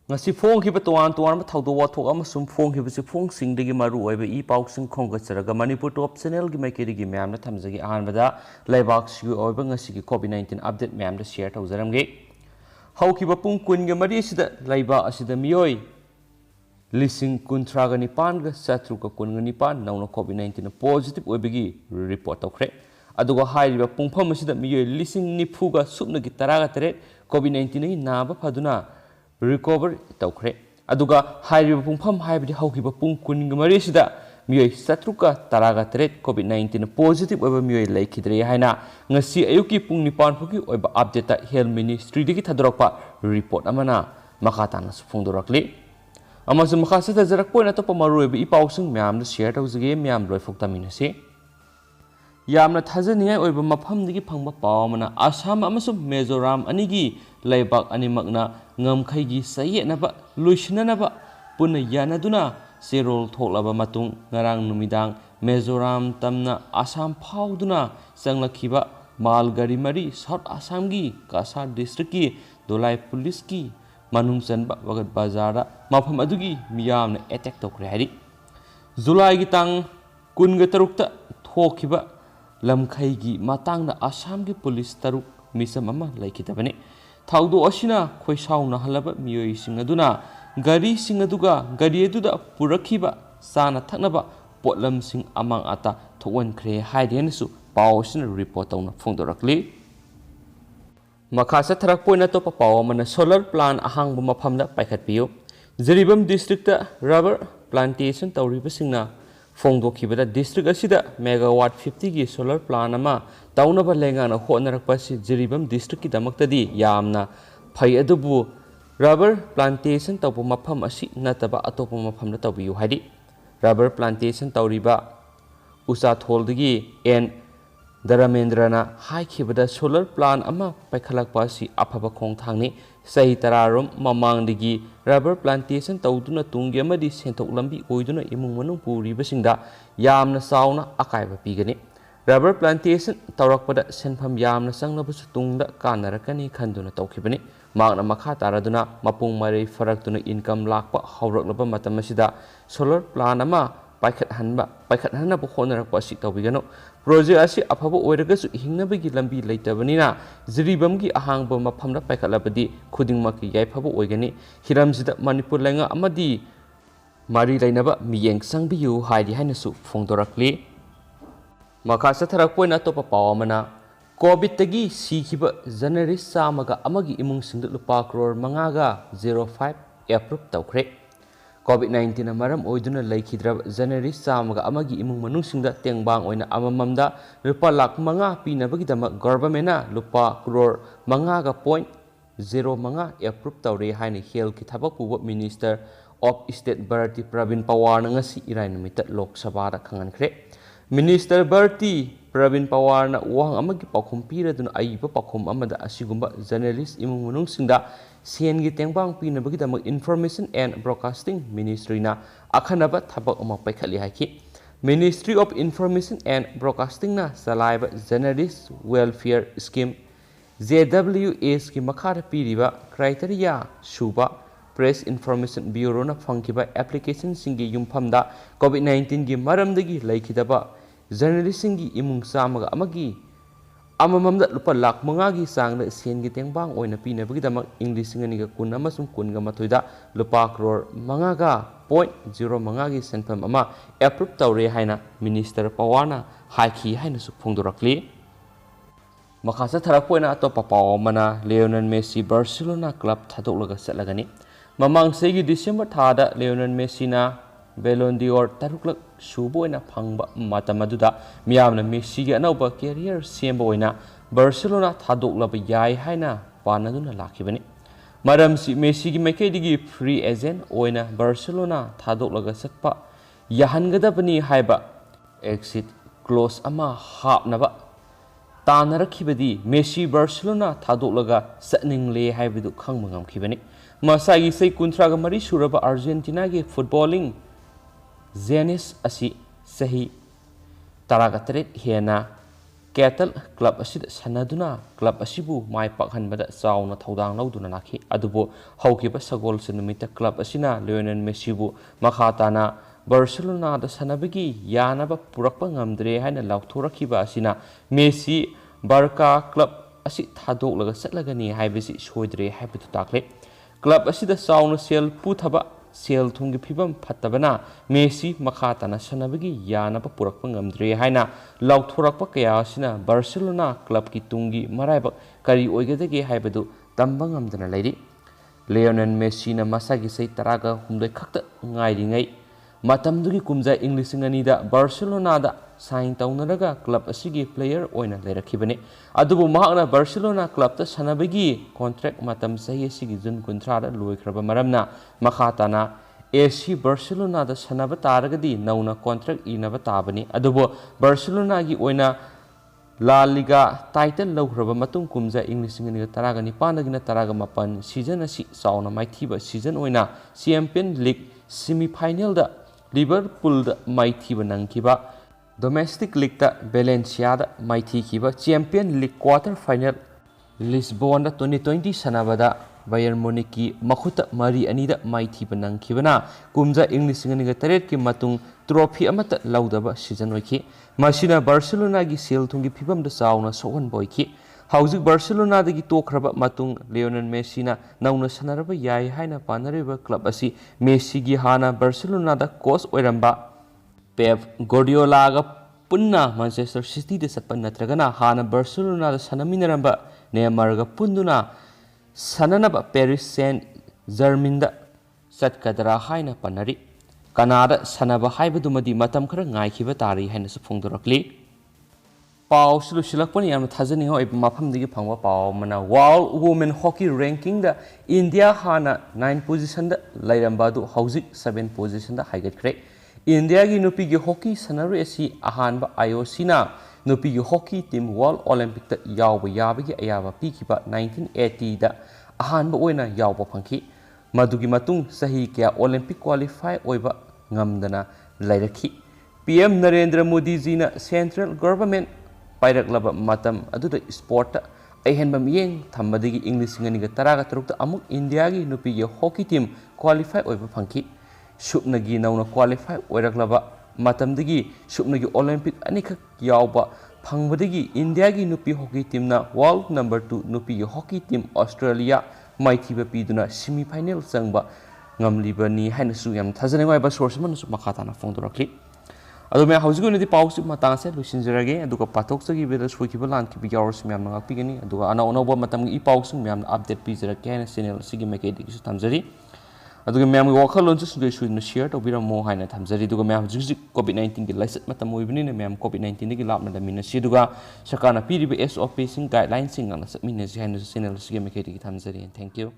ngasi phongkhiba toan thaudo wathok amasum phongkhibasi phongsingdagi maru oiba I pausing khonggatsaraga Manipur top channel gi maikirigi myamna thamjagi ahanbada laibak sigi oiba ngasi gi COVID-19 update myamda share tawjaramge haukiba pung kun ga mari sida laiba asida miyoi lising kuntraga nipan ga satruka kun ga nipan nauna COVID-19 positive oibagi report tawkhre aduga hairiba pungpham asida miyoi lising nifuga subnagi taraga tare COVID-19 gi naba phaduna recover tawkhre aduga hairiba pungpham haibadi haukiba pung kun ga mari sida miyoi satruka taraga tare COVID-19 positive oiba miyoi laikhidre haina ngasi ayuki pung nipan phuki oiba update ta health ministry digi thadorakpa report amana makatana sufungdorakli amasum makhasata jarak point atop maruiba I pausing myam da share tawjage myam loi foktaminase yamna thajaniya oiba mafam digi phangba pawmana Assam amasum Mizoram anigi laibak animakna ngamkhaigi sayenaba luisnanaba punna yanaduna serol thoklaba matung ngarang numidang Mizoram tamna Assam phauduna sanglakhiba Mal Gari mari South Assam gi Cachar district ki Dolai police ki manung chanba wagat bazara mafam adugi miyamna attack tokre hari July gi tang kunga tarukta thokhiba lamkhaigi matangna Assam gi police taruk misam ama laikhitabane thaudo asina Khoisao na halaba miyoi singaduna gari singaduga gari eduda purakhiba sana thaknaba potlam sing Amang Ata thokhankhre haidenasu pawsina report tawna phongdorakli makasa tharak poina to papaw mana solar plant ahang buma phamda paikhatpiyo Jiribam district ta rubber plantation tawriba singna phongdokhibada district asida megawatt 50 gi solar plant ama taunaba lengana honarakpa si Jiribam district ki damaktadi yamna phai adubu rubber plantation tawbu mapham asi nataba atopa maphamda tawbiyu hadi rubber plantation tawriba usa tholdagi en Daraменdrana haikhibada solar plant ama paikhalakpa si aphaba khongthangni sahi tararom mamangdigi rubber plantation tawduna tunggi amadi senthok lambi oiduna imung manung puribasingda yamna sauna akaiba pigani rubber plantation tawrakpada senpham yamna sangnabasu tungda kanarakani khanduna tawkhibani magna makha taraduna mapung mari faraktuna income lakpa hawraklaba matamasida solar plant ama paikhathanna bu khonarakpa si tawbigano project asi aphaba oiragasu hingnabagi lambi leitabanina Jiribam gi ahangba maphamda paikhatlabadi khudingmaki yaifaba oigani hiramsida Manipur lenga amadi mari lainaba miyeng sangbiyu haidi hainasu phongdorakli makasa tharak poina topa pawamana covid tagi sikhiba journalist samaga amagi imung singda lupa crore mangaga 05 approve tawkhre COVID-19 maram oiduna laikhidrab journalist samaga amagi imung manung singda tengbang oina amamamda lupa lakh manga pinabagi dama government na lupa crore mangaga point 05 approve tawre haini health ki thabak puwa minister of state Bharti Pravin Pawar na ngasi irai numita Lok Sabha da khangankre minister Bharti Pravin Pawar na wang amagi pakhum piraduna aiba pakhum amada asigumba journalist imung manung singda sengi tengbang pinabagi dama information and broadcasting ministry na akhanaba thabak ama paikhali haiki Ministry of Information and Broadcasting na salaiba journalist welfare scheme JWS ki makhara piriba criteria suba press information bureau na phangkiba application singi yumphamda COVID-19 gi maramdagi laikhidaba journalist singi imung samaga amagi amamamda lupa lakh mangagi sangda sengi tengbang oina pinabagi dama English singaniga kun amasum kunga mathoida lupa crore mangaga point 0 mangagi senpham ama approve tawre haina minister Pawana haiki haina su phongdorakli makhasa tharak poina atopa pawmana Lionel Messi Barcelona club thadolaga satlagani mamang segi December thada Lionel Messi na Ballon d'Or taruklak subo oina phangba matamaduda miyamna Messi gi anauba career semba oina Barcelona thadoklaba yai haina panaduna lakhibani maram si Messi gi maikaidigi free agent oina Barcelona thadoklaga sakpa yahangadabani haiba exit clause ama hapnaba tanarakibadi Messi Barcelona thadoklaga satningle haibidu khangma ngamkhibani masagi sei kuntraga mari suraba Argentina gi footballing Zenis asi sahi taragatret hena Kettle Club asida sanaduna club asibu mai pakhanbada chauna thodang lauduna lakhi adubo haukiba sagol sinumita club asina Lionel Messi bu makhatana Barcelona da sanabagi yanaba purakpa ngamdre haina lauthorakiba asina Messi Barca club asi thadok laga satlagani haibasi soidre haibitu takle club asida chauna sel puthaba sel thungi phibam phattabana Messi makhatana sanabagi yanaba purakpa ngamdre haina lauthorakpa kaya asina Barcelona club ki tungi maraiba kari oigedege haibadu tamba ngamdana lairi Lionel Messi na masagi sei taraga humdai khakta ngairingai matamdugi kumja English nganida Barcelona da sign taunaraga club asigi player oina lerakibane adubu mahakna Barcelona club ta sanabagi contract matam sahi asigi jun kunthra da loikraba maramna makhatana AC Barcelona da sanaba taragadi nauna contract inaba tabani adubu Barcelona gi oina La Liga title lograba matung kumja English nganiga taraga nipanagina taraga mapan season asi sauna maithiba season oina Champion League semi final da Liverpool da maithiba nangkiba Domestic League da Valencia da maithikiba Champion League quarter final Lisbon da 2020 sanabada Bayern Munich ki makhuta mari ani da maithiba nangkibana kumja English nganiga taret ki matung trophy amata laudaba season oiki masina Barcelona gi sel thungi phibam da chauna sohan boiki hauzik Barcelona dagi tokraba matung Lionel Messi na nauna sanaraba yai haina panareba club asi Messi gi hana Barcelona da coach oiramba Pep Guardiola ga punna Manchester City de satpa natragana hana Barcelona da sanaminaramba Neymar ga punduna sananaba Paris Saint-Germain da satkadara haina panari Canada sanaba haibadumadi matam khara ngaikhiba tari haina su phongdorakli Pau sulu silakpani yam thajani ho mafam digi phangwa pau mana World Women Hockey Ranking da India hana 9 position da lairamba du hauzik 7 position da haigatkre India gi nupi gi hockey sanaru asi ahanba IOC na nupi gi hockey team World Olympic da yawba yabagi ayaba pikiba 1980 da ahanba oina yawba phangki madugi matung sahi kya Olympic qualify oiba ngamdana lairakhi PM Narendra Modi ji na central government pairak matam aduda sport ahenba miyeng thambadigi English nganiga taraga tarukta amuk India gi nupi gi hockey team qualify oiba phangki supnagi nauna qualify oiraklaba matamdigi supnagi Olympic anikak yawba phangbadigi India gi nupi hockey team na world number 2 nupi gi hockey team Australia maithiba piduna semi final changba ngamlibani hainasu yam thajane waiba source manasu makhatana phongdorakli adu me haujigu nidi pawsi matangse lusinjirage aduga pathokchagi beda soikiba lanki bi hours myam ngakpigani aduga ana onoba matam gi pawsung myam update pijirake haina channel sigi mekedi gisu thamjari aduga myam gi wakal lonchu sudai suina share tobiramo haina thamjari aduga myam jigji covid-19 gi laisat matam oibini ne myam covid-19 gi lapna da minasi aduga sakana piriba SOP sing guidelines sing ana satmina ji haina channel sigi mekedi gi thamjari thank you